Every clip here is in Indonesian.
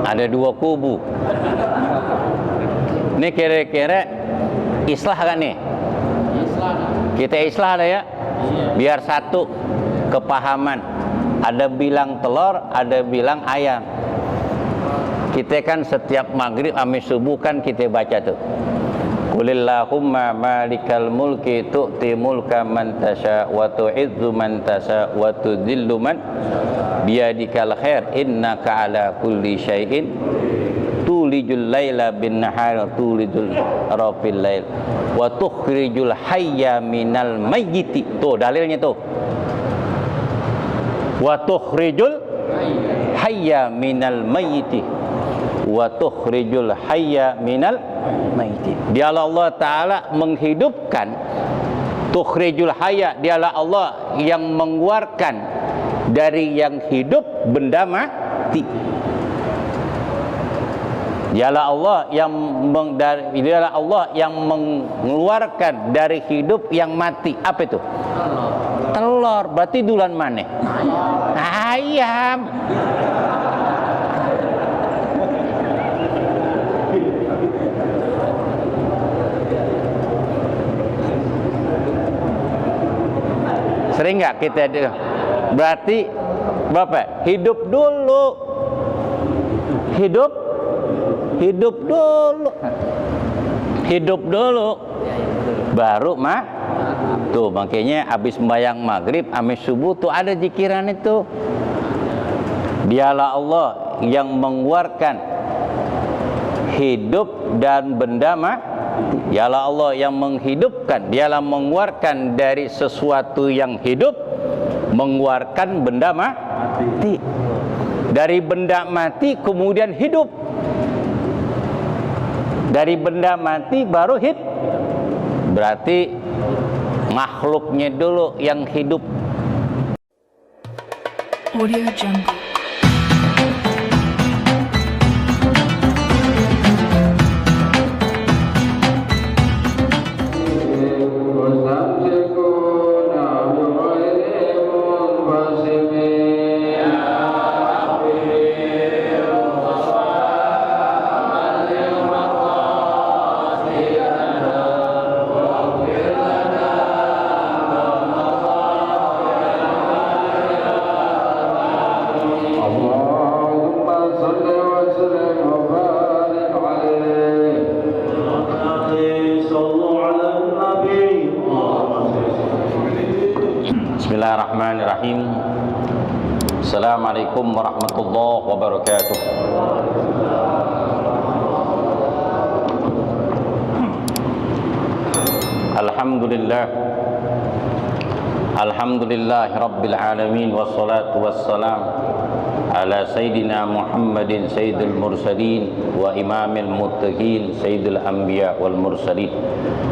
Ada dua kubu. Ini kira-kira islah kan nih? Kita islah ada ya? Biar satu kepahaman. Ada bilang telur, ada bilang ayam. Kita kan setiap maghrib ame subuh kan kita baca tuh. Qulillahumma malikal mulki tu'ti mulka man tasha wa tu'izzu man tasha wa tudhillu man biyadikal khair innaka ala kulli syai'in tulijul laila bin nahar tulijul rafil lail wa tukhrijul hayya minal mayyiti. Tuh dalilnya tuh. Wa tukhrijul hayya minal mayyiti wa tukhrijul hayya minal mayyiti. Dialah Allah Ta'ala menghidupkan. Tukhrijul hayya, dialah Allah yang mengeluarkan dari yang hidup benda mati. Dialah Allah yang mengeluarkan dari hidup yang mati. Apa itu? Telur. Berarti dulan mana? Ayam. Sering nggak kita? Berarti Bapak hidup dulu, hidup dulu, baru mah. Tuh makanya habis sembahyang maghrib, habis subuh tuh ada zikiran itu. Dialah Allah yang mengeluarkan hidup dan benda mati. Dialah Allah yang menghidupkan. Dialah mengeluarkan dari sesuatu yang hidup, mengeluarkan benda mati. Dari benda mati kemudian hidup. Dari benda mati baru hidup. Berarti makhluknya dulu yang hidup. Audio Jungle. Bismillahirrahmanirrahim. Assalamualaikum warahmatullahi wabarakatuh. Alhamdulillah rabbil alamin wassalatu wassalam ala sayyidina Muhammadin sayyidil mursalin wa imamil muttaqin sayyidil anbiya wal mursalin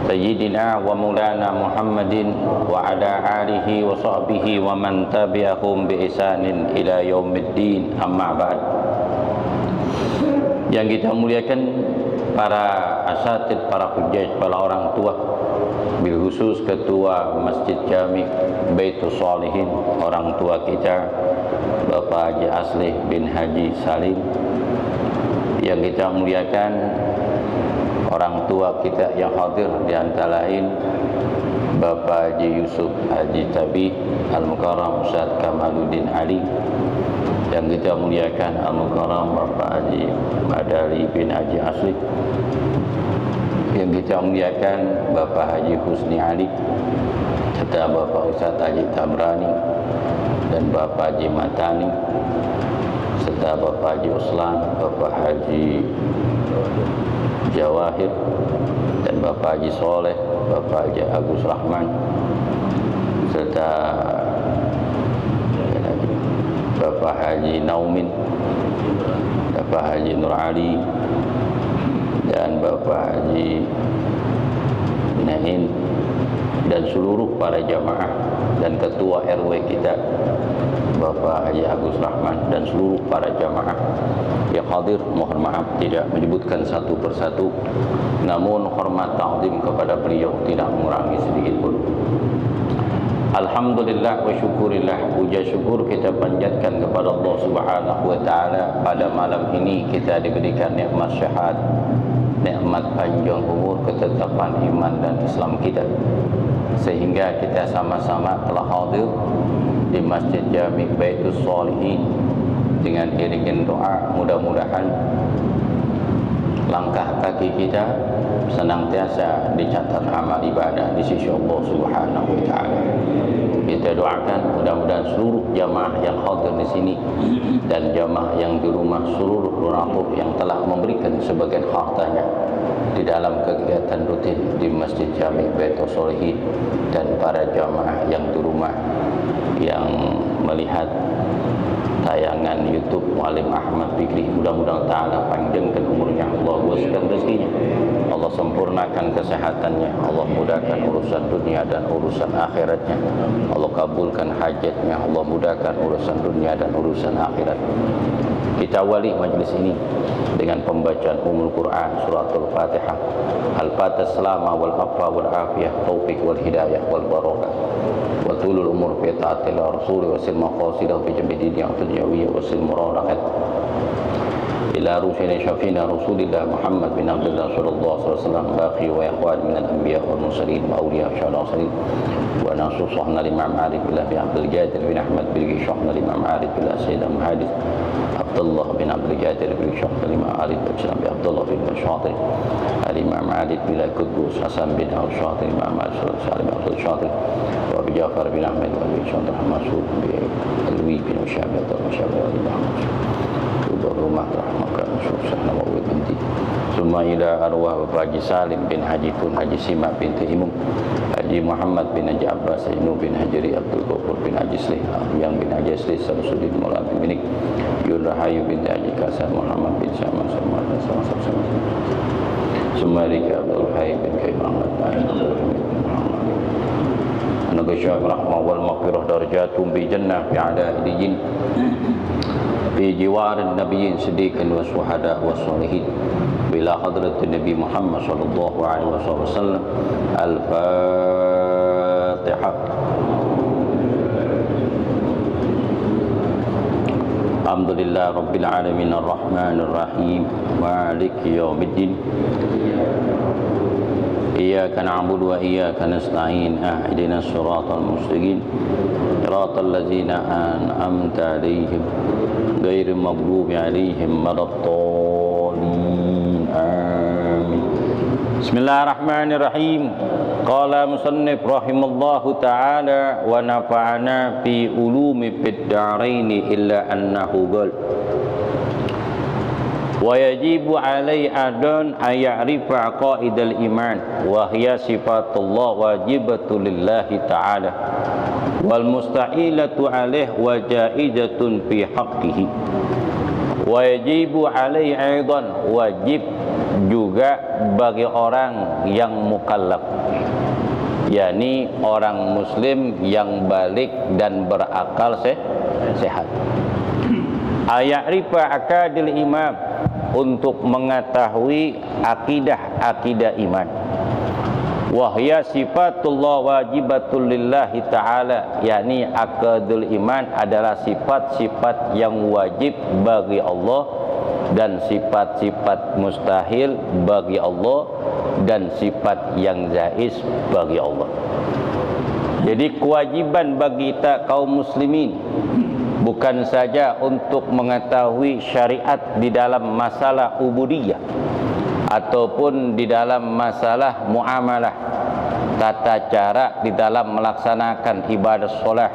sayyidina wa maulana Muhammadin wa ala alihi wa sahbihi wa man tabi'ahum bi ihsanin ila yaumiddin, amma ba'd. Yang kita muliakan para asatid, para hujjaj, para orang tua, bil khusus ketua Masjid Jami Baitus Shalihin, orang tua kita Bapak Haji Aslih bin Haji Salim. Yang kita muliakan orang tua kita yang hadir, di antara lain Bapak Haji Yusuf Haji Tabi Al-Mukarram Ustaz Kamaluddin Ali. Yang kita muliakan Al-Mukarram Bapak Haji Madali bin Haji Aslih. Yang kita muliakan Bapak Haji Husni Ali, serta Bapak Ustaz Haji Tamrani dan Bapak Haji Matani, serta Bapak Haji Uslan, Bapak Haji Jawahir, dan Bapak Haji Soleh, Bapak Haji Agus Rahman, serta Bapak Haji Naumin, Bapak Haji Nur Ali, dan Bapak Haji Nahin, dan seluruh para jamaah dan ketua RW kita Bapak Haji Agus Rahman, dan seluruh para jamaah yang hadir. Mohon maaf tidak menyebutkan satu persatu, namun hormat ta'zim kepada beliau tidak mengurangi sedikit pun. Alhamdulillah wa syukurillah, puja syukur kita panjatkan kepada Allah Subhanahu wa taala. Pada malam ini kita diberikan nikmat syahadat, nikmat panjang umur, ketetapan iman dan Islam kita, sehingga kita sama-sama telah hadir di Masjid Jami Baitus Shalihin dengan iringan doa. Mudah-mudahan langkah kaki kita senantiasa dicatat amal ibadah di sisi Allah Subhanahu wa taala. Kita doakan mudah-mudahan seluruh jamaah yang hadir di sini dan jamaah yang di rumah, seluruh donatur yang telah memberikan sebagian hartanya di dalam kegiatan rutin di Masjid Jami Baitus Shalihin, dan para jamaah yang di rumah yang melihat tayangan YouTube Muallim Ahmad Fikri, mudah-mudahan ta'ala panjangkan umurnya, Allah luaskan rezekinya, Allah sempurnakan kesehatannya, Allah mudahkan urusan dunia dan urusan akhiratnya, Allah kabulkan hajatnya, Allah mudahkan urusan dunia dan urusan akhirat. Kita awali majlis ini dengan pembacaan Ummul Quran, suratul Fatihah. Al-Fatihah selama wal afa wal afiyah, taufik wal hidayah wal barakah wa tulul umur fi ta'atil rasul wa sil maqasidah fi jami'id yang dunyawiyah wa sil muradakat ila rusina syafina rasulillah Muhammad bin Abdullah sallallahu alaihi wasallam baqi wa ikhwan min al-anbiya wal mursalin wa awliya syahadatin wa nasuhna limam arif billah bi Abdul Qadir bin Ahmad bin Syahna limam arif billah Sayyidina Muhammad Abdullah bin Abdul Qadir bin Syahna limam arif bin Abdullah bin Syahna Imam Ali bin Al-Qudus Hasan bin Al-Syatri Imam Al-Salim Al-Syatri wa Abi Ja'far bin Ahmad wa Abi Syahna Masud bin Alwi bin Syabat al-Syabat wa rumah rahmatan susahna wa binti summa ila arwah Haji Salim bin Haji Tun Haji Simak binti Imum Haji Muhammad bin Haji Abbas Inu bin Hajri Abdul Ghafur bin Haji Slih yang bin Haji Slih Samsudin Maulana bin Minik Yun Rahayu bin Haji Kasan Muhammad bin Syama sama-sama Sumarika Abdul Hayy bin Kaim Ahmad Anagasya rahmah wal maghfirah darajatum bi jannah fi ala ilijin fi jiwarin nabiyyin siddiqin wa syuhada wa sholihin bila hadratin Nabi Muhammad sallallahu alaihi wasallam. Al-Fatihah. Alhamdulillah Rabbil Alamin Ar-Rahmanir Rahim Maliki Yawmiddin Iyyaka na'budu wa iyyaka nasta'in ihdinas siratal mustaqim siratal ladzina an'amta 'alaihim ghairil maghdubi 'alaihim waladdallin. Amin. Bismillahirrahmanirrahim. Qala musannif rahimallahu ta'ala wa nafa'ana fi ulumi fid daraini illa annahu qala wa yajibu alai adon ayarifa qaidal iman wa hiya sifatullah wajibatu lillahi ta'ala wal musta'ilatu alaih wa jaizatun fi haqqihi wa yajibu alai aidan wajib juga bagi orang yang mukallaf, yakni orang muslim yang balik dan berakal sehat, ayarifa akadil imam, untuk mengetahui akidah iman. Wahya sifatullah wajibatul lillahi ta'ala, yakni akadul iman adalah sifat-sifat yang wajib bagi Allah dan sifat-sifat mustahil bagi Allah dan sifat yang jaiz bagi Allah. Jadi kewajiban bagi kita kaum muslimin bukan saja untuk mengetahui syariat di dalam masalah ubudiyah ataupun di dalam masalah muamalah, tata cara di dalam melaksanakan ibadah solat,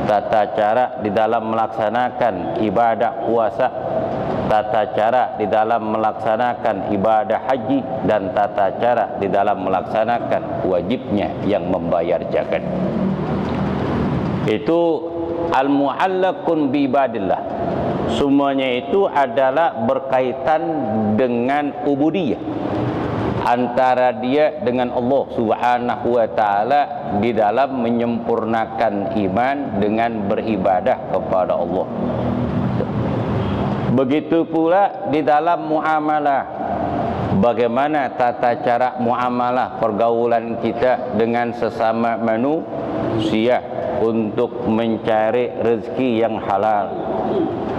tata cara di dalam melaksanakan ibadah puasa, tata cara di dalam melaksanakan ibadah haji, dan tata cara di dalam melaksanakan wajibnya yang membayar zakat. Itu al-mu'allaqun bi ibadillah. Semuanya itu adalah berkaitan dengan ubudiyah antara dia dengan Allah Subhanahu wa taala di dalam menyempurnakan iman dengan beribadah kepada Allah. Begitu pula di dalam muamalah, bagaimana tata cara muamalah pergaulan kita dengan sesama sia untuk mencari rezeki yang halal.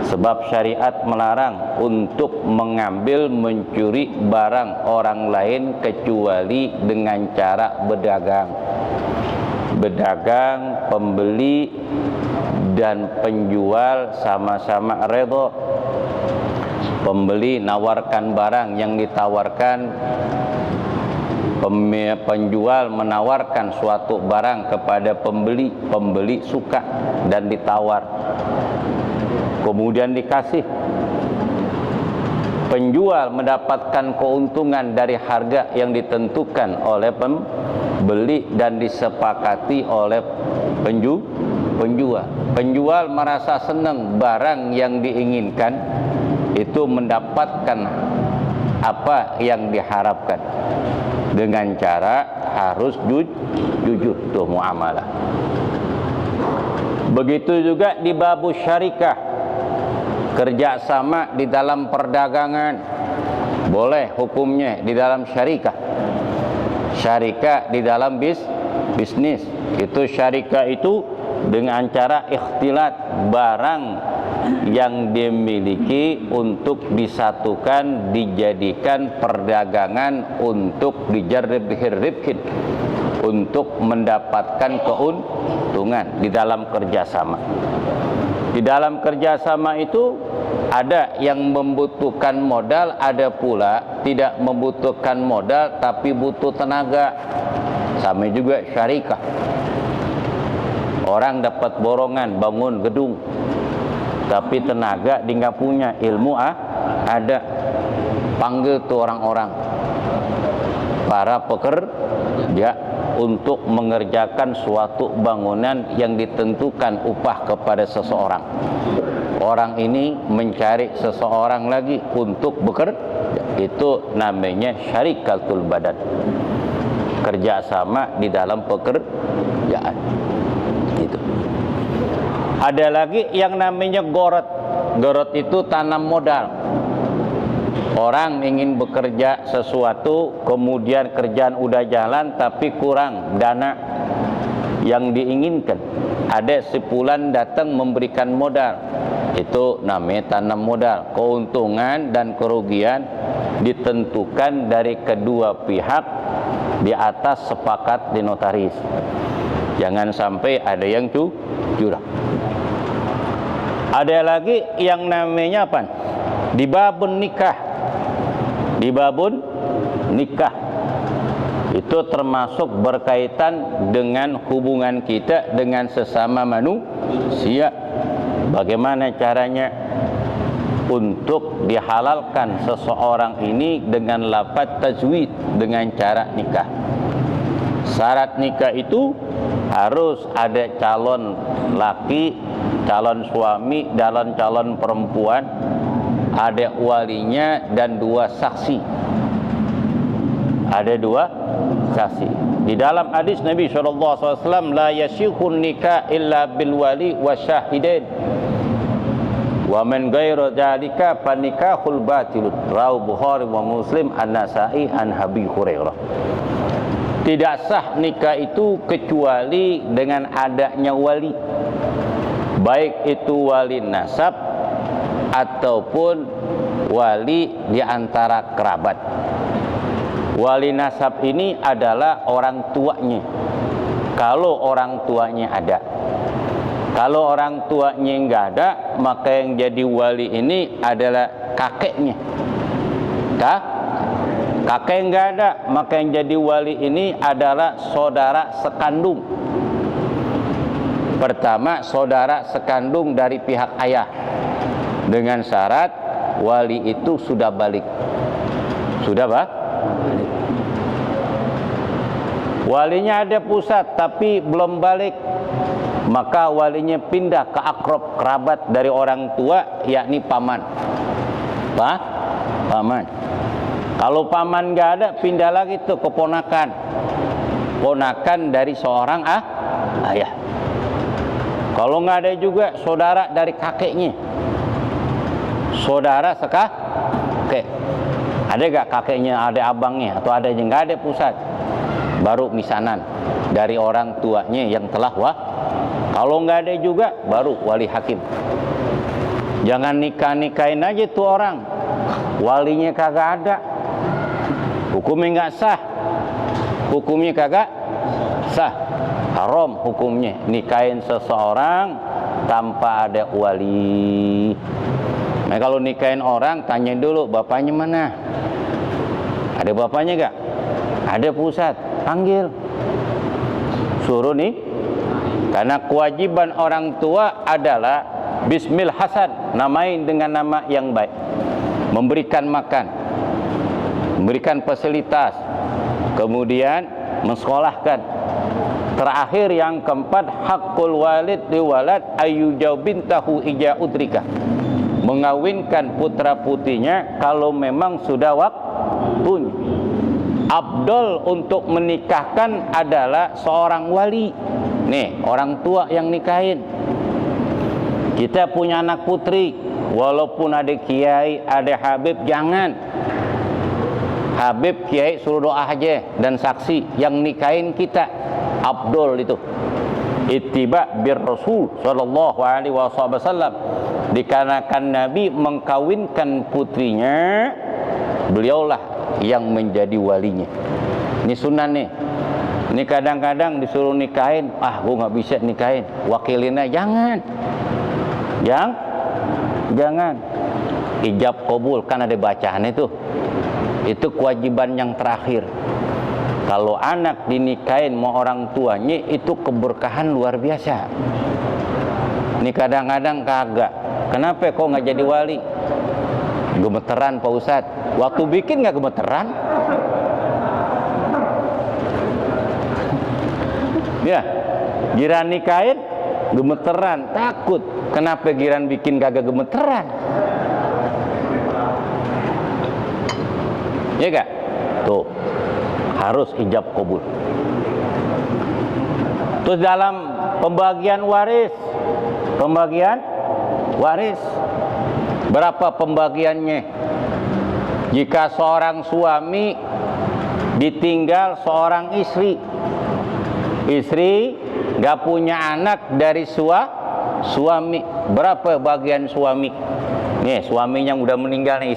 Sebab syariat melarang untuk mengambil, mencuri barang orang lain kecuali dengan cara berdagang. Berdagang, pembeli dan penjual sama-sama redha. Pembeli nawarkan barang yang ditawarkan, penjual menawarkan suatu barang kepada pembeli, pembeli suka dan ditawar, kemudian dikasih. Penjual mendapatkan keuntungan dari harga yang ditentukan oleh pembeli dan disepakati oleh penjual. Penjual merasa senang barang yang diinginkan itu mendapatkan apa yang diharapkan dengan cara harus jujur tuh muamalah. Begitu juga di babu syarikah, kerjasama di dalam perdagangan boleh hukumnya di dalam syarikah. Syarikah di dalam bisnis itu, syarikah itu dengan cara ikhtilat barang yang dimiliki untuk disatukan, dijadikan perdagangan untuk dijarrib bihirribkin, untuk mendapatkan keuntungan di dalam kerjasama. Di dalam kerjasama itu ada yang membutuhkan modal, ada pula tidak membutuhkan modal tapi butuh tenaga. Sama juga syarikah. Orang dapat borongan bangun gedung, tapi tenaga dia nggak punya, ilmu ada. Panggil tuh orang-orang, para pekerja untuk mengerjakan suatu bangunan yang ditentukan upah kepada seseorang. Orang ini mencari seseorang lagi untuk bekerja, itu namanya syarikatul badan, kerjasama di dalam pekerjaan. Itu. Ada lagi yang namanya gorot. Gorot itu tanam modal. Orang ingin bekerja sesuatu, kemudian kerjaan udah jalan tapi kurang dana yang diinginkan. Ada sepulan datang memberikan modal. Itu namanya tanam modal. Keuntungan dan kerugian ditentukan dari kedua pihak di atas sepakat di notaris. Jangan sampai ada yang curang. Ada lagi yang namanya apa? Di babun nikah. Di babun nikah itu termasuk berkaitan dengan hubungan kita dengan sesama manusia. Bagaimana caranya untuk dihalalkan seseorang ini dengan lafaz tajwid, dengan cara nikah. Syarat nikah itu harus ada calon laki, calon suami, dan calon perempuan, ada walinya dan dua saksi. Ada dua saksi. Di dalam hadis Nabi SAW, la yashihun nikah illa bil wali wa syahidain. Wa man ghairu dzalika fa nikahul batil. Rawahu Bukhari wa Muslim an-Nasa'i an Abi Hurairah. Tidak sah nikah itu kecuali dengan adanya wali, baik itu wali nasab ataupun wali di antara kerabat. Wali nasab ini adalah orang tuanya, kalau orang tuanya ada. Kalau orang tuanya enggak ada, maka yang jadi wali ini adalah kakeknya. Kakek enggak ada, maka yang jadi wali ini adalah saudara sekandung. Pertama, saudara sekandung dari pihak ayah, dengan syarat wali itu sudah balik. Sudah balik. Walinya ada pusat tapi belum balik, maka walinya pindah ke akrab kerabat dari orang tua, yakni paman. Paman. Kalau paman nggak ada, pindah lagi tuh ke ponakan. Ponakan dari seorang ayah. Kalau nggak ada juga, saudara dari kakeknya. Saudara kakek. Ada nggak kakeknya, ada abangnya, atau ada yang nggak ada pusat? baru misanan dari orang tuanya yang telah kalau nggak ada juga baru wali hakim. Jangan nikah-nikahin aja tuh orang, walinya kagak ada, hukumnya nggak sah, hukumnya kagak sah, haram hukumnya nikahin seseorang tanpa ada wali. Nah kalau nikahin orang tanya dulu bapaknya mana, ada bapaknya gak? Ada pusat, panggil, suruh nih. Karena kewajiban orang tua adalah bismil hasan, namain dengan nama yang baik, memberikan makan, memberikan fasilitas, kemudian mensekolahkan. Terakhir yang keempat, hakul walid liwalad ayyujau bintahu ija udrika, mengawinkan putra putrinya kalau memang sudah waktunya. Abdul untuk menikahkan adalah seorang wali. Nih, orang tua yang nikahin. Kita punya anak putri, walaupun ada kiai, ada habib, jangan. Habib, kiai suruh doa aja dan saksi yang nikahin kita. Abdul itu ittiba bir Rasul sallallahu alaihi wasallam. Dikarenakan Nabi mengkawinkan putrinya, beliaulah yang menjadi walinya. Ini sunnah nih. Ini kadang-kadang disuruh nikahin, gua nggak bisa nikahin, wakilinnya. Jangan. Jangan. Ijab qabul kan ada bacaan itu. Itu kewajiban yang terakhir. Kalau anak dinikahin mau orang tuanya itu keberkahan luar biasa. Ini kadang-kadang kagak. Kenapa kok nggak jadi wali? Gemeteran Pak Ustadz. Waktu bikin nggak gemeteran? Ya, giran nikahin gemeteran, takut. Kenapa giran bikin kagak gemeteran? Ya gak? Tuh, harus ijab qabul. Terus dalam pembagian waris, berapa pembagiannya? Jika seorang suami ditinggal seorang istri gak punya anak dari suami, berapa bagian suami? Nih, suaminya udah meninggal nih,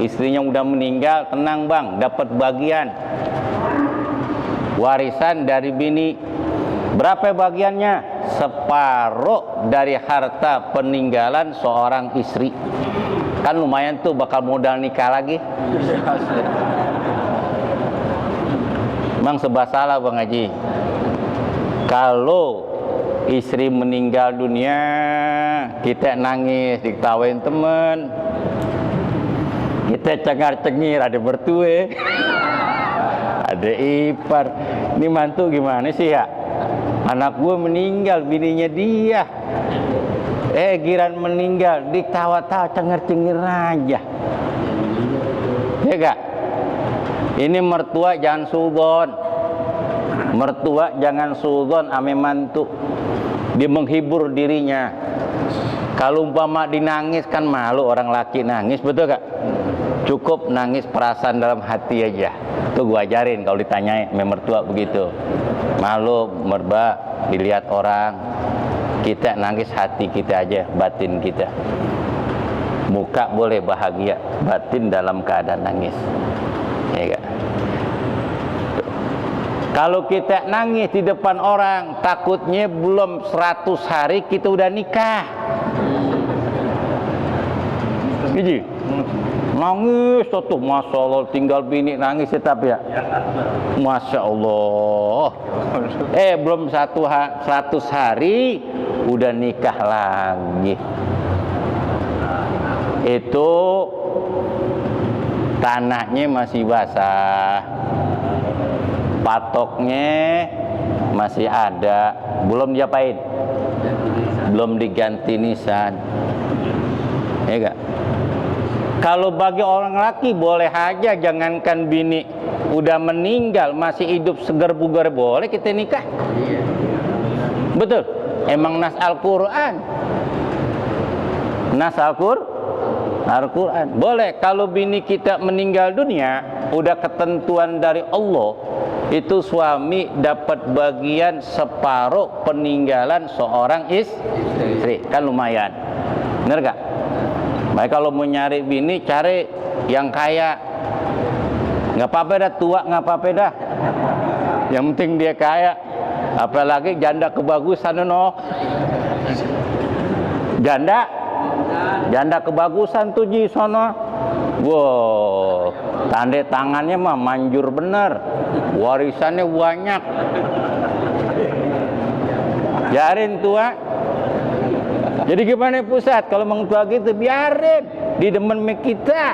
istrinya udah meninggal, tenang bang, dapat bagian warisan dari bini. Berapa bagiannya? Separuh dari harta peninggalan seorang istri. Kan lumayan tuh, bakal modal nikah lagi. Emang sebab salah Bang Haji. Kalau istri meninggal dunia, kita nangis, diketawain temen, kita cengar-cengir, ada bertue, ada ipar. Ini mantu gimana sih ya? Anak gue meninggal, bininya dia. Giran meninggal, diktawa-tawa, cengar-cengir aja. Ya gak? Ini mertua jangan sudzon. Mertua jangan sudzon ame mantu. Dia menghibur dirinya. Kalau umpama dinangis kan malu orang laki nangis, betul gak? Cukup nangis perasaan dalam hati aja. Tuh gua ajarin kalau ditanyain ame mertua begitu. Malu merba dilihat orang. Kita nangis hati kita aja, batin kita. Muka boleh bahagia, batin dalam keadaan nangis. Ya gak? Kalau kita nangis di depan orang, takutnya belum 100 hari kita udah nikah. Gigi, nangis tuh, Masya Allah, tinggal bini nangis tetap ya. Masya Allah. Belum 100 hari udah nikah lagi. Itu tanahnya masih basah, patoknya masih ada, belum diapain? Belum diganti nisan. Ya gak? Kalau bagi orang laki boleh aja, jangankan bini udah meninggal masih hidup segar bugar boleh kita nikah. Betul? Emang nas Al-Quran. Nas Al-Quran. Boleh kalau bini kita meninggal dunia, udah ketentuan dari Allah, itu suami dapat bagian separuh peninggalan seorang istri. Kan lumayan, bener gak? Baik, kalau mau nyari bini, cari yang kaya. Nggak apa-apa dah, tua nggak apa-apa dah, yang penting dia kaya. Apalagi janda kebagusan, no. Janda kebagusan tuh ji sono. Wow, tanda tangannya mah manjur bener, warisannya banyak. Biarin tua. Jadi gimana pusat kalau mang tua gitu, biarin didemen sama kita.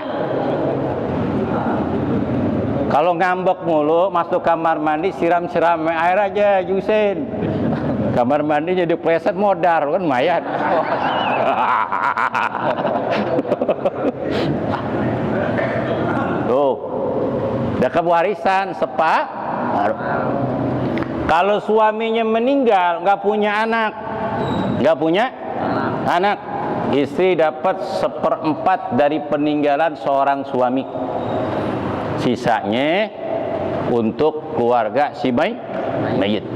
Kalau ngambek mulu, masuk kamar mandi, siram-siram air aja, Jusin. Kamar mandinya dipleset modar, kan mayat. Tuh, dapat warisan separuh. Kalau suaminya meninggal, nggak punya anak, istri dapat 1/4 dari peninggalan seorang suami. Sisanya untuk keluarga si mayit.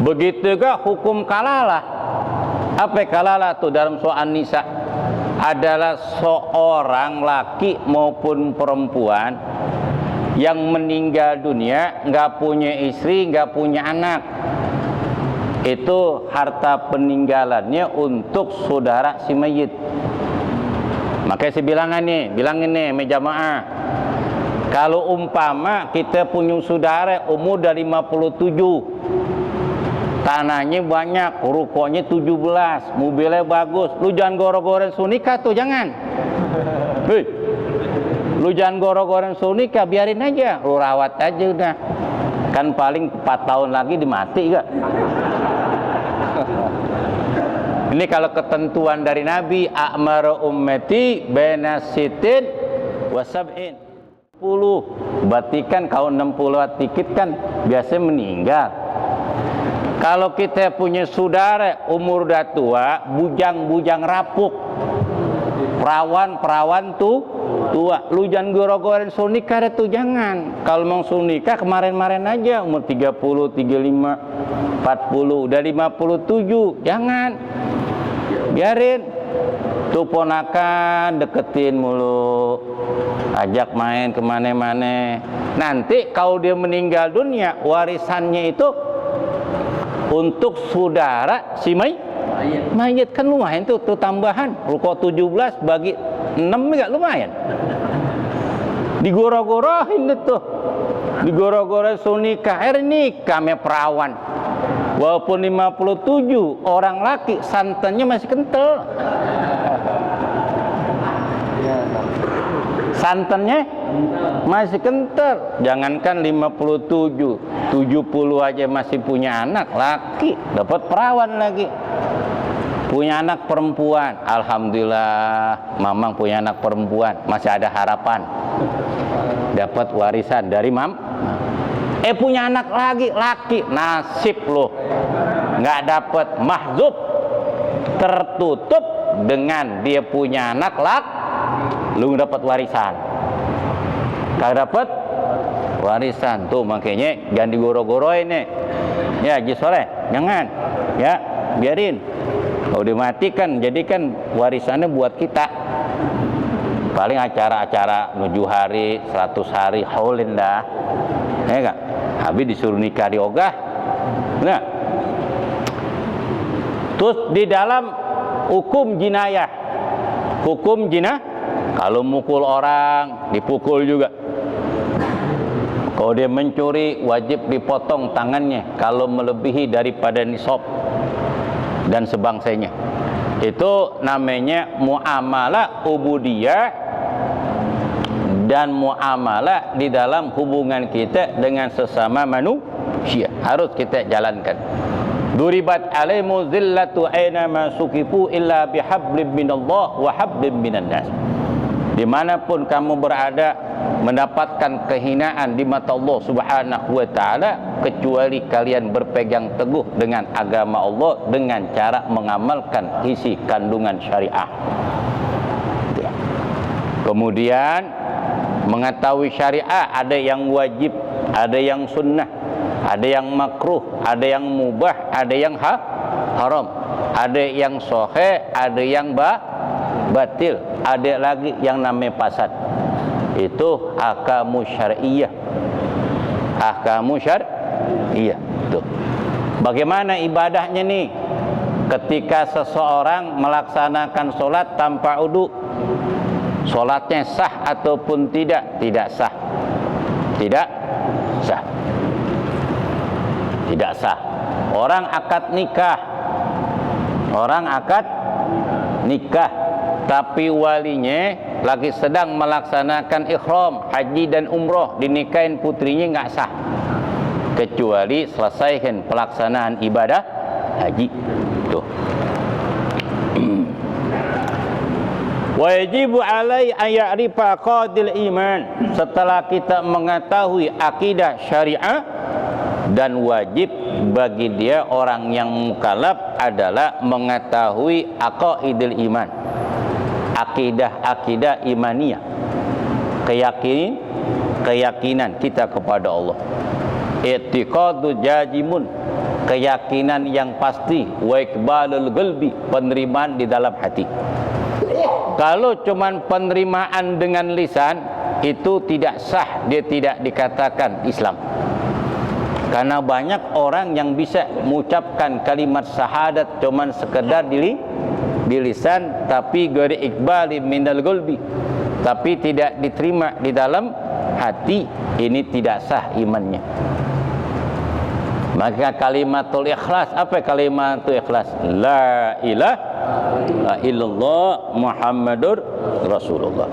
Begitu juga hukum kalalah. Apa kalalah itu dalam soal nisa? Adalah seorang laki maupun perempuan yang meninggal dunia, nggak punya istri, nggak punya anak. Itu harta peninggalannya untuk saudara si mayit. Makanya saya bilangin nih jamaah, kalau umpama kita punya saudara umur dari 57, tanahnya banyak, rukonya 17, mobilnya bagus, lu jangan goro-goren sunika tuh, jangan. Hei, lu jangan goro-goren sunika, biarin aja, lu rawat aja udah. Kan paling 4 tahun lagi dimati gak? Ini kalau ketentuan dari Nabi, a'maru ummati baina sitin wa sab'in. 10. Berarti kan kalau 60 dikit kan biasanya meninggal. Kalau kita punya saudara umur udah tua, bujang-bujang rapuk, perawan tuh tua, lu jangan goro-goren sunikah deh tuh, jangan. Kalau mau sunikah kemarin-kemarin aja, umur 30, 35, 40, udah 57, jangan. Biarin tuh ponakan deketin mulu, ajak main kemana-mana. Nanti kalau dia meninggal dunia, warisannya itu untuk saudara si mayit. Kan lumayan tuh tambahan, ruko 17 bagi 6 enggak lumayan. Digoro-gorohin tuh, digoro-gorohin sunikah, nikah sama perawan. Walaupun 57 orang laki, santannya masih kental. Santannya masih kental. Jangankan 57, 70 aja masih punya anak laki, dapat perawan lagi. Punya anak perempuan, alhamdulillah, mamang punya anak perempuan, masih ada harapan dapat warisan dari punya anak lagi laki, nasib loh, nggak dapat, mahzub, tertutup dengan dia punya anak lu dapat warisan, nggak dapat warisan tuh. Makanya jangan digoro-goroin nih ya, Jisoleh, jangan ya, biarin. Kalau dimatikan, jadikan warisannya buat kita. Paling acara-acara 7 hari, 100 hari, haulin dah, ya gak? Habis disuruh nikah di ogah. Nah, terus di dalam hukum jinayah, kalau mukul orang dipukul juga. Kalau dia mencuri wajib dipotong tangannya kalau melebihi daripada nisab dan sebangsanya. Itu namanya muamalah ubudiyah dan muamalah di dalam hubungan kita dengan sesama manusia, harus kita jalankan. Duribat alaimu zillatu aina ma sukifu illa bihablim minallah wa hablim minan nas. Dimanapun kamu berada, mendapatkan kehinaan di mata Allah Subhanahu wa ta'ala, kecuali kalian berpegang teguh dengan agama Allah dengan cara mengamalkan isi kandungan syariah. Kemudian mengetahui syariah, ada yang wajib ada yang sunnah, ada yang makruh, ada yang mubah, ada yang haram, ada yang sahih, ada yang batil, ada lagi yang namanya fasad. Itu ahkamu syar'iyyah. Ahkamu syar'iyyah. Tuh. Bagaimana ibadahnya nih? Ketika seseorang melaksanakan sholat tanpa wudu, sholatnya sah ataupun tidak? Tidak sah. Tidak sah. Tidak sah. Orang akad nikah, tapi walinya lagi sedang melaksanakan ikhram haji dan umroh, dinikahin putrinya, nggak sah kecuali selesaikan pelaksanaan ibadah haji. Tuh. Wajibu alai ayarifa qadil iman. Setelah kita mengetahui akidah syariah, dan wajib bagi dia orang yang mukallaf adalah mengetahui aqaidul iman, akidah imaniyah, keyakinan kita kepada Allah. I'tiqadu jazimun, keyakinan yang pasti, wa iqbalul qalbi, penerimaan di dalam hati. Kalau cuman penerimaan dengan lisan itu tidak sah, dia tidak dikatakan Islam. Karena banyak orang yang bisa mengucapkan kalimat syahadat cuman sekedar di lisan, tapi ghairi iqbali minal qalbi, tapi tidak diterima di dalam hati, ini tidak sah imannya. Maka kalimatul ikhlas, apa kalimatul ikhlas? La ilaha illallah Muhammadur Rasulullah.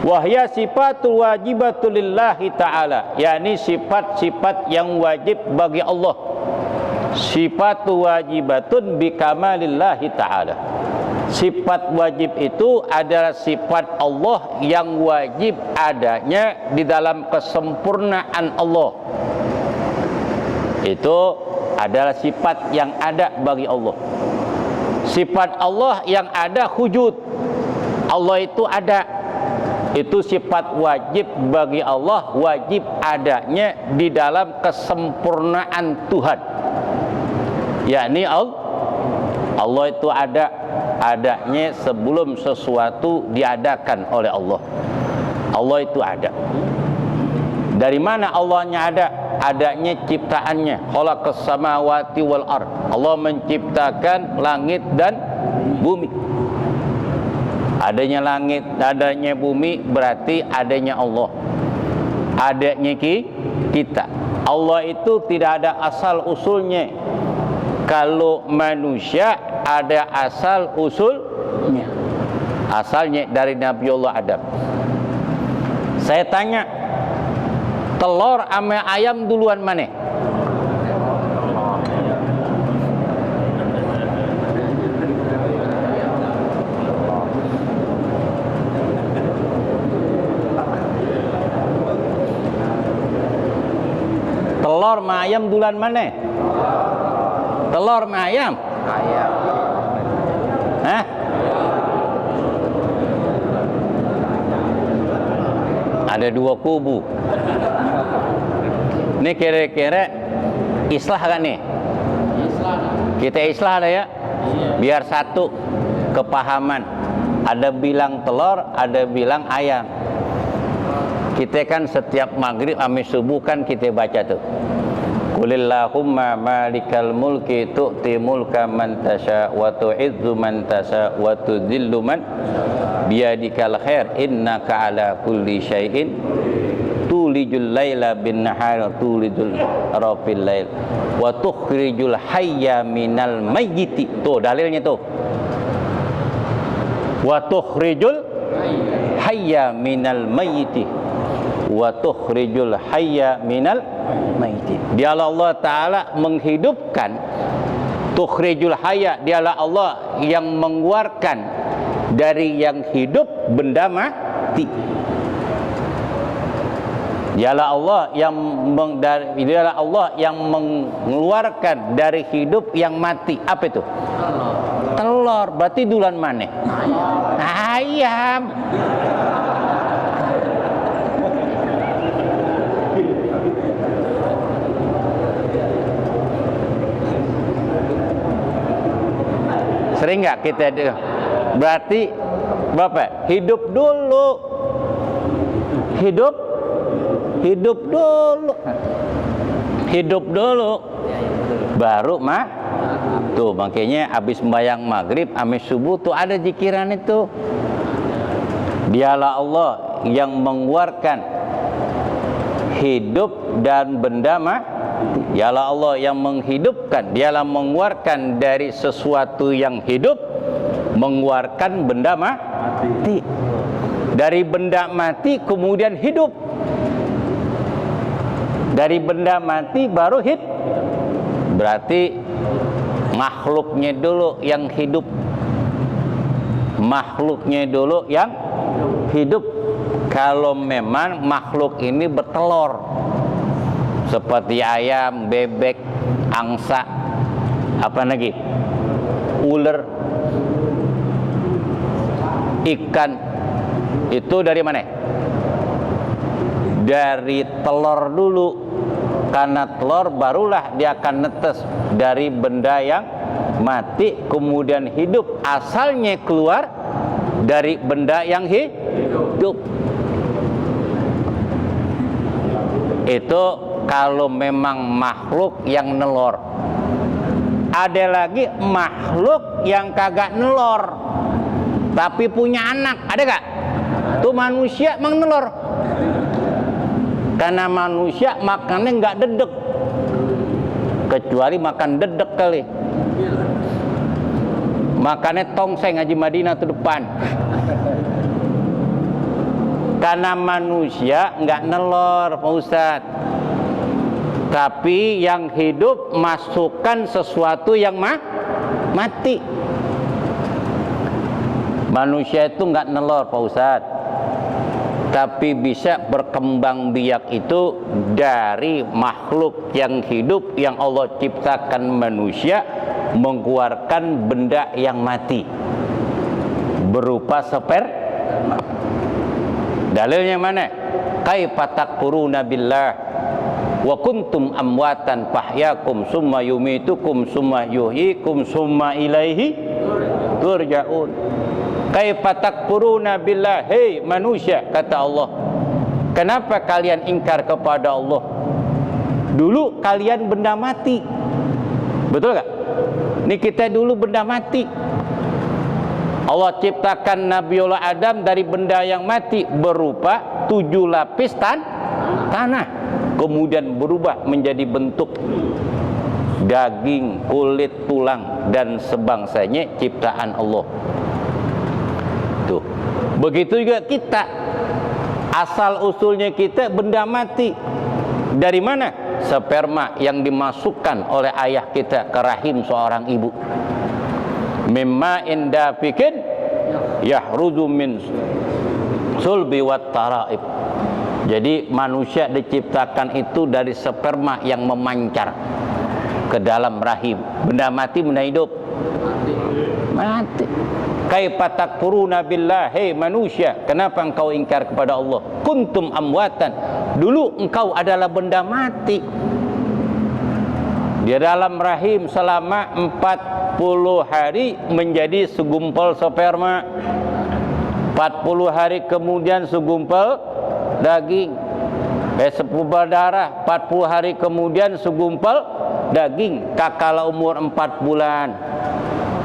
Wahya sifatul wajibatul lillahi ta'ala, yakni sifat-sifat yang wajib bagi Allah. Sifatu wajibatun bikamalillahi ta'ala. Sifat wajib itu adalah sifat Allah yang wajib adanya di dalam kesempurnaan Allah. Itu adalah sifat yang ada bagi Allah. Sifat Allah yang ada wujud. Allah itu ada. Itu sifat wajib bagi Allah, wajib adanya di dalam kesempurnaan Tuhan. Yakni Allah itu adanya sebelum sesuatu diadakan oleh Allah. Allah itu ada. Dari mana Allahnya ada? Adanya ciptaannya. Khalaqas samawati wal ard. Allah menciptakan langit dan bumi. Adanya langit, adanya bumi berarti adanya Allah. Adanya kita. Allah itu tidak ada asal usulnya. Kalau manusia ada asal usulnya. Asalnya dari Nabiullah Adam. Saya tanya, telur sama ayam duluan mana? Telur sama ayam duluan mana? Telur sama ayam? Ayam. Hah? Ada dua kubu. Ini kira-kira islah kan nih? Islah. Kita islah ada ya? Biar satu kepahaman. Ada bilang telur, ada bilang ayam. Kita kan setiap maghrib sama subuh kan kita baca tuh. Qulillahumma malikal mulki tu'ti mulka man tasha wa tu'izzu man tasha wa tudhillu man biyadikal khair innaka ala kulli syai'in tulijul laila bin nahar tulijul rafil lail wa tukhrijul hayya minal mayyiti. Tuh dalilnya tuh. Wa tukhrijul hayya minal mayyiti wa tukhrijul hayya minal mayyiti. Dialah Allah Ta'ala menghidupkan. Tukhrijul hayya, dialah Allah yang mengeluarkan dari yang hidup benda mati. Dialah Allah yang mengeluarkan dari hidup yang mati. Apa itu? Telur. Berarti duluan mana? Ayam. Sering nggak kita? Berarti Bapak hidup dulu, hidup dulu, baru tuh makanya habis sembahyang maghrib, habis subuh tuh ada zikiran itu. Dialah Allah yang mengeluarkan hidup dan benda mati. Dialah Allah yang menghidupkan, dialah mengeluarkan dari sesuatu yang hidup, mengeluarkan benda mati. Dari benda mati kemudian hidup. Dari benda mati baru hidup. Berarti makhluknya dulu yang hidup. Makhluknya dulu yang hidup. Kalau memang makhluk ini bertelur, seperti ayam, bebek, angsa, apa lagi? Ular, ikan. Itu dari mana? Dari telur dulu. Karena telur barulah dia akan netes dari benda yang mati kemudian hidup. Asalnya keluar dari benda yang hidup. Itu kalau memang makhluk yang nelor. Ada lagi makhluk yang kagak nelor tapi punya anak. Ada gak? Tuh manusia emang nelor. Karena manusia makannya nggak dedek, kecuali makan dedek kali. Makannya tongseng Haji Madinah ke depan. Karena manusia nggak nelor, Pak Ustadz. Tapi yang hidup masukkan sesuatu yang mati. Manusia itu nggak nelor, Pak Ustadz. Tapi bisa berkembang biak itu dari makhluk yang hidup yang Allah ciptakan manusia, mengeluarkan benda yang mati berupa sperma. Dalilnya mana? Kaifa takfuruna billah wa kuntum amwatan fahyakum summa yumitukum summa yuhyikum summa ilaihi turja'un. Kaifa takfuruna billah, hei manusia, kata Allah, kenapa kalian ingkar kepada Allah? Dulu kalian benda mati. Betul gak? Ini kita dulu benda mati. Allah ciptakan Nabiullah Adam dari benda yang mati berupa 7 lapis tanah. Kemudian berubah menjadi bentuk daging, kulit, tulang dan sebangsanya ciptaan Allah. Tuh. Begitu juga kita. Asal usulnya kita benda mati. Dari mana? Sperma yang dimasukkan oleh ayah kita ke rahim seorang ibu. Mimma indafikin yahruzu min sulbi wat taraib. Jadi manusia diciptakan itu dari sperma yang memancar ke dalam rahim. Benda mati, benda hidup mati. Kaifa takfuruna billah, hei manusia, kenapa engkau ingkar kepada Allah? Kuntum amwatan, dulu engkau adalah benda mati di dalam rahim selama 40 hari menjadi segumpal sperma, 40 hari kemudian segumpal daging, segumpal darah, 40 hari kemudian segumpal daging. Kakala umur 4 bulan,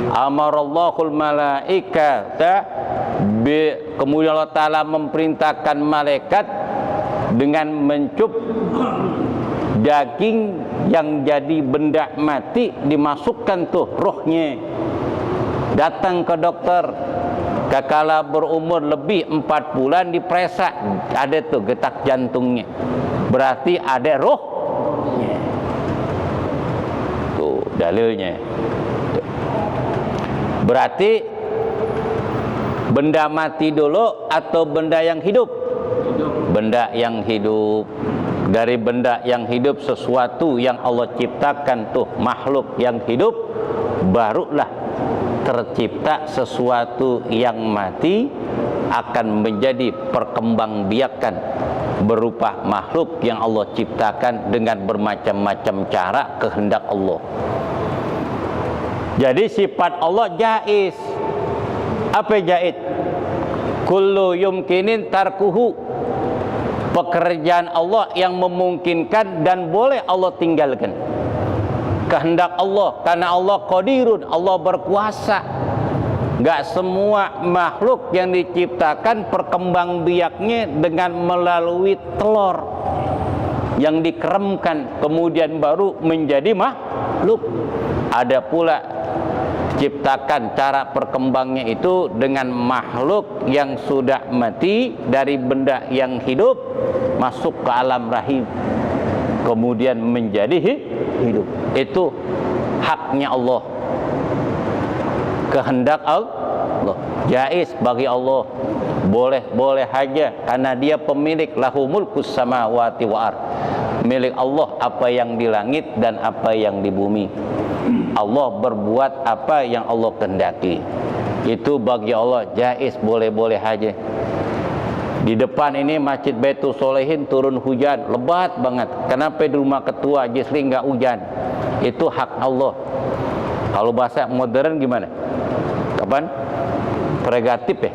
amarallahul malaikata, kemudian Allah Ta'ala memerintahkan malaikat dengan mencup daging yang jadi benda mati, dimasukkan tuh rohnya, datang ke dokter. Kakala berumur lebih 4 bulan diperiksa, ada tuh getak jantungnya, berarti ada rohnya. Tuh dalilnya. Berarti benda mati dulu atau benda yang hidup? Benda yang hidup. Dari benda yang hidup, sesuatu yang Allah ciptakan tuh makhluk yang hidup, barulah tercipta sesuatu yang mati, akan menjadi perkembangbiakan berupa makhluk yang Allah ciptakan dengan bermacam-macam cara kehendak Allah. Jadi sifat Allah jaiz. Apa jaiz? Kullu yumkinin tarkuhu. Pekerjaan Allah yang memungkinkan dan boleh Allah tinggalkan. Kehendak Allah, karena Allah qadirun, Allah berkuasa. Gak semua makhluk yang diciptakan perkembangbiaknya dengan melalui telur yang dikeremkan kemudian baru menjadi makhluk. Ada pula ciptakan cara perkembangnya itu dengan makhluk yang sudah mati dari benda yang hidup masuk ke alam rahim kemudian menjadi hidup. Itu haknya Allah, kehendak Allah, jaiz bagi Allah, boleh aja karena dia pemilik lahu mulkus samawati wa ard. Milik Allah apa yang di langit dan apa yang di bumi. Allah berbuat apa yang Allah kehendaki. Itu bagi Allah jaiz, boleh-boleh aja. Di depan ini Masjid Baitul Sholihin turun hujan lebat banget. Kenapa di rumah ketua Jisli nggak hujan? Itu hak Allah. Kalau bahasa modern gimana? Kapan? Prerogatif ya?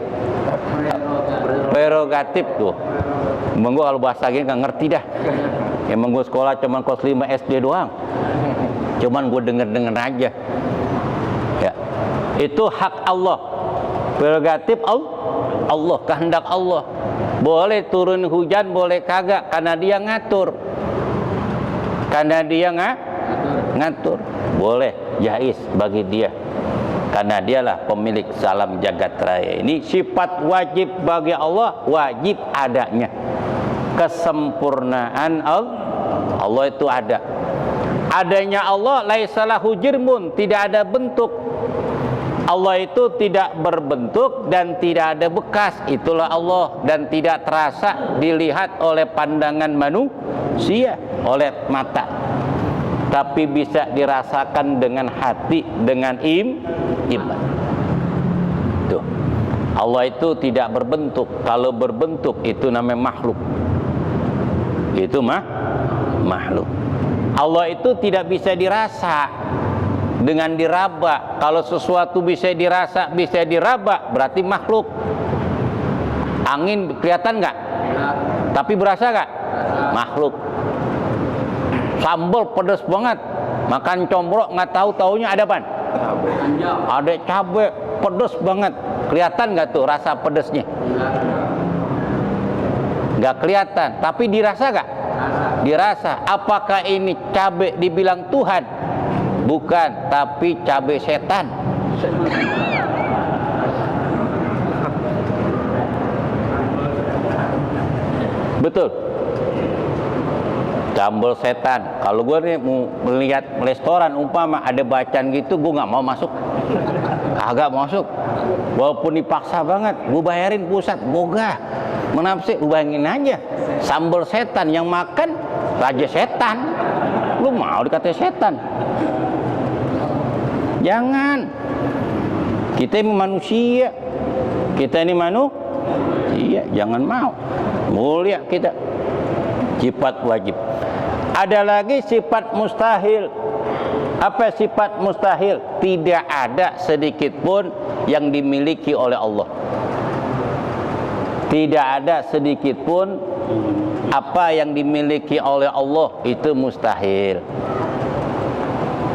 Prerogatif tuh. Emang gua kalau bahasa gini nggak ngerti dah. Emang gua sekolah cuman kelas 5 SD doang. Cuman gua denger aja. Ya. Itu hak Allah. Prerogatif Allah, kehendak Allah. Boleh turun hujan, boleh kagak, karena dia ngatur. Karena dia ngatur. Boleh, jaiz bagi dia. Karena dialah pemilik salam jagat raya. Ini sifat wajib bagi Allah, wajib adanya. Kesempurnaan Allah itu ada. Adanya Allah laisalahu jirmun, tidak ada bentuk. Allah itu tidak berbentuk dan tidak ada bekas. Itulah Allah, dan tidak terasa dilihat oleh pandangan manusia, oleh mata, tapi bisa dirasakan dengan hati, dengan iman. Tuh. Allah itu tidak berbentuk. Kalau berbentuk itu namanya makhluk. Itu makhluk. Allah itu tidak bisa dirasa dengan diraba. Kalau sesuatu bisa dirasa, bisa diraba, berarti makhluk. Angin kelihatan nggak? Tapi berasa nggak? Makhluk. Sambal pedas banget, makan combrok nggak tahu taunya ada apa? Ada cabai pedas banget. Kelihatan nggak tuh rasa pedasnya? Nggak kelihatan, tapi dirasa nggak? Dirasa. Apakah ini cabai dibilang Tuhan? Bukan, tapi cabai setan. Betul. Sambal setan. Kalau gue nih mau melihat restoran umpama ada bacaan gitu, gue nggak mau masuk. Kagak masuk. Walaupun dipaksa banget, gue bayarin pusat, boga. Menafsir, gue bayangin aja. Sambal setan yang makan raja setan. Lu mau dikatain setan? Jangan. Kita ini manusia. Kita ini manusia, jangan mau. Mulia kita. Sifat wajib. Ada lagi sifat mustahil. Apa sifat mustahil? Tidak ada sedikit pun yang dimiliki oleh Allah. Tidak ada sedikit pun apa yang dimiliki oleh Allah itu mustahil.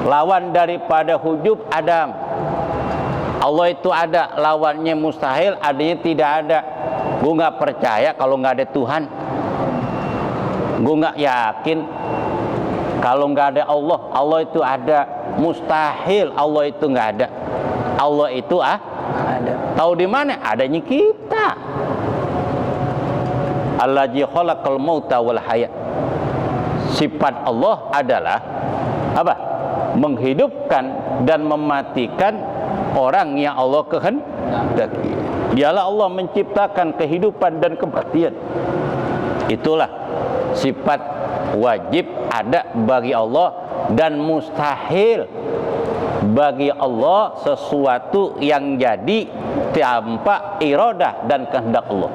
Lawan daripada hujub Adam. Allah itu ada, lawannya mustahil, adanya tidak ada. Gue nggak percaya kalau nggak ada Tuhan. Gue nggak yakin kalau nggak ada Allah. Allah itu ada. Mustahil Allah itu nggak ada. Allah itu ada. Tahu di mana? Adanya kita. Allazi khalaqal mauta wal hayat. Sifat Allah adalah apa? Menghidupkan dan mematikan orang yang Allah kehendaki. Dialah Allah menciptakan kehidupan dan kematian. Itulah sifat wajib ada bagi Allah, dan mustahil bagi Allah sesuatu yang jadi tanpa iradah dan kehendak Allah.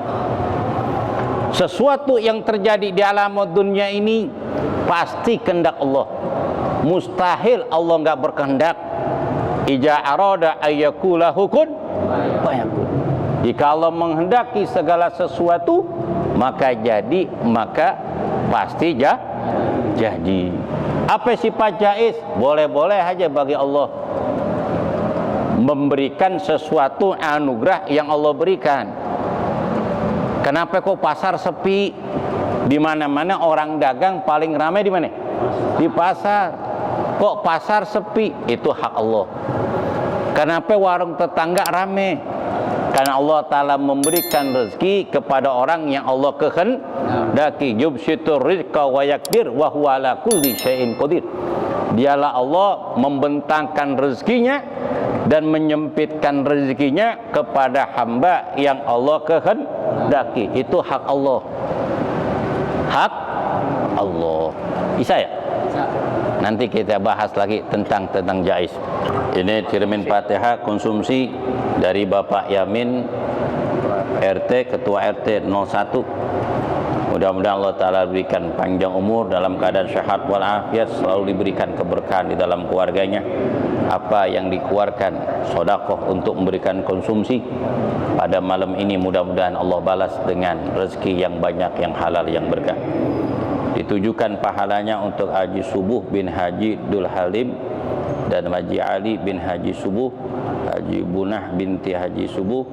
Sesuatu yang terjadi di alam dunia ini pasti kehendak Allah. Mustahil Allah nggak berkehendak. Ija arada ayyakula hukun fayakun. Jika Allah menghendaki segala sesuatu maka jadi, maka pasti jadi. Apa sifat jaiz? Boleh-boleh aja bagi Allah memberikan sesuatu anugerah yang Allah berikan. Kenapa kok pasar sepi? Di mana-mana orang dagang paling ramai di mana? Di pasar. Kok pasar sepi? Itu hak Allah. Kenapa warung tetangga ramai? Karena Allah Ta'ala memberikan rezeki kepada orang yang Allah kehendaki. Yubsitur rizqa wa yakdir wa huwa ala kulli syai'in qadir. Dialah Allah membentangkan rezekinya dan menyempitkan rezekinya kepada hamba yang Allah kehendaki. Itu hak Allah. Hak Allah. Bisa ya? Nanti kita bahas lagi tentang jaiz. Ini cermin Fatihah konsumsi dari Bapak Yamin RT, Ketua RT 01. Mudah-mudahan Allah Ta'ala berikan panjang umur dalam keadaan sehat walafiat, selalu diberikan keberkahan di dalam keluarganya. Apa yang dikeluarkan sedekah untuk memberikan konsumsi pada malam ini, mudah-mudahan Allah balas dengan rezeki yang banyak, yang halal, yang berkah. Ditujukan pahalanya untuk Haji Subuh bin Haji Dul Halim dan Haji Ali bin Haji Subuh, Haji Bunah binti Haji Subuh,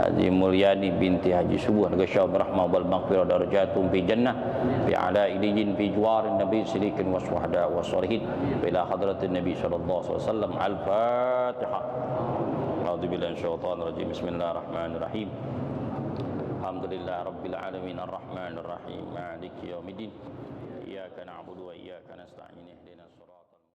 Haji Mulyani binti Haji Subuh. Nasya'u rahmah wal maghfirah darajatum fi jannah fi ala ilin fi juwarin nabi sidiqin wa syuhada wa shalihin ila hadratin nabi sallallahu alaihi wasallam. Al-Fatihah. A'udzubillahi minasyaitonir rajim. Bismillahirrahmanirrahim. Alhamdulillah rabbil alamin arrahmanir rahim maliki yaumiddin. Iyyaka na'budu wa iyyaka nasta'in.